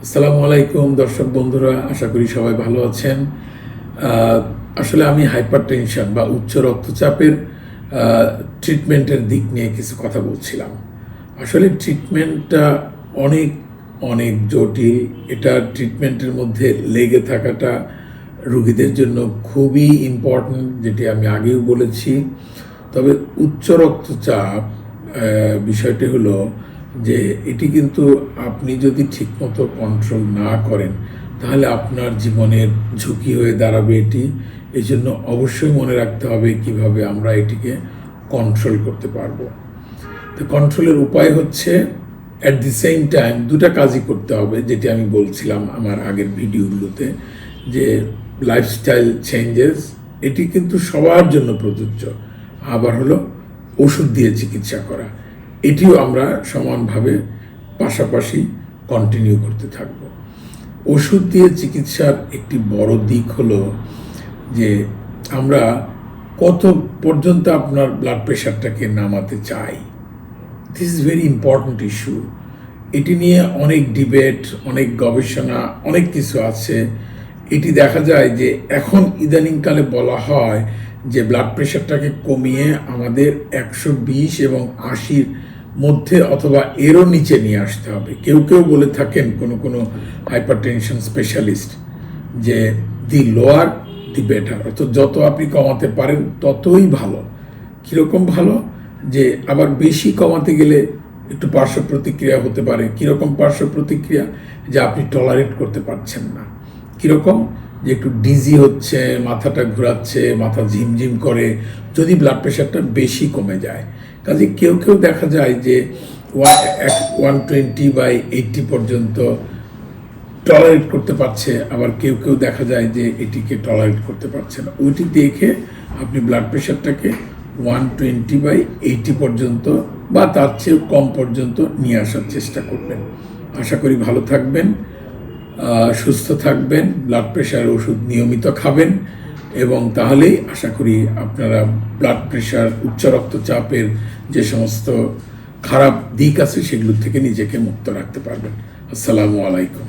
আসসালামু আলাইকুম দর্শক বন্ধুরা, আশা করি সবাই ভালো আছেন। আসলে আমি হাইপারটেনশন বা উচ্চ রক্তচাপের ট্রিটমেন্টের দিক নিয়ে কিছু কথা বলছিলাম। আসলে ট্রিটমেন্টটা অনেক অনেক জটিল। এটা ট্রিটমেন্টের মধ্যে লেগে থাকাটা রোগীদের জন্য খুবই ইম্পর্ট্যান্ট, যেটি আমি আগেও বলেছি। তবে উচ্চ রক্তচাপ বিষয়টি হলো যে এটি কিন্তু আপনি যদি ঠিকমতো কন্ট্রোল না করেন তাহলে আপনার জীবনের ঝুঁকি হয়ে দাঁড়াবে এটি। এই জন্য অবশ্যই মনে রাখতে হবে কিভাবে আমরা এটিকে কন্ট্রোল করতে পারবো। তো কন্ট্রোলের উপায় হচ্ছে অ্যাট দি সেম টাইম দুটা কাজই করতে হবে, যেটি আমি বলছিলাম আমার আগের ভিডিওগুলোতে, যে লাইফস্টাইল চেঞ্জেস এটি কিন্তু সবার জন্য প্রযোজ্য। আবার হলো ওষুধ দিয়ে চিকিৎসা করা, এটিও আমরা সমানভাবে পাশাপাশি কন্টিনিউ করতে থাকব। ওষুধ দিয়ে চিকিৎসার একটি বড় দিক হলো যে আমরা কত পর্যন্ত আপনার ব্লাড প্রেশারটাকে নামাতে চাই। This is very important issue. এটি নিয়ে অনেক ডিবেট, অনেক গবেষণা, অনেক কিছু আছে। এটি দেখা যায় যে এখন ইদানিংকালে বলা হয় যে ব্লাড প্রেশারটাকে কমিয়ে আমাদের 120 এবং 80-র মধ্যে অথবা এরও নিচে নিয়ে আসতে হবে। কেউ কেউ বলে থাকেন কোনো হাইপারটেনশন স্পেশালিস্ট যে দি লোয়ার দি বেটার, অর্থাৎ যত আপনি কমাতে পারেন ততই ভালো। কীরকম ভালো? যে আবার বেশি কমাতে গেলে একটু পার্শ্ব প্রতিক্রিয়া হতে পারে। কীরকম পার্শ্ব প্রতিক্রিয়া? যে আপনি টলারেট করতে পারছেন না। কীরকম? যে একটু ডিজি হচ্ছে, মাথাটা ঘোরাচ্ছে, মাথা ঝিমঝিম করে, যদি ব্লাড প্রেশারটা বেশি কমে যায়। কাজে কেউ কেউ দেখা যায় যে 120/80 পর্যন্ত টলারেট করতে পারছে, আবার কেউ কেউ দেখা যায় যে এটিকে টলারেট করতে পারছে না। ওইটি দেখে আপনি ব্লাড প্রেশারটাকে 120/80 পর্যন্ত বা তার চেয়েও কম পর্যন্ত নিয়ে আসার চেষ্টা করবেন। আশা করি ভালো থাকবেন, সুস্থ থাকবেন, ব্লাড প্রেশার ওষুধ নিয়মিত খাবেন, এবং তাহলেই আশা করি আপনারা ব্লাড প্রেশার, উচ্চ রক্তচাপের যে সমস্ত খারাপ দিক আছে সেগুলোর থেকে নিজেকে মুক্ত রাখতে পারবেন। আসসালামু আলাইকুম।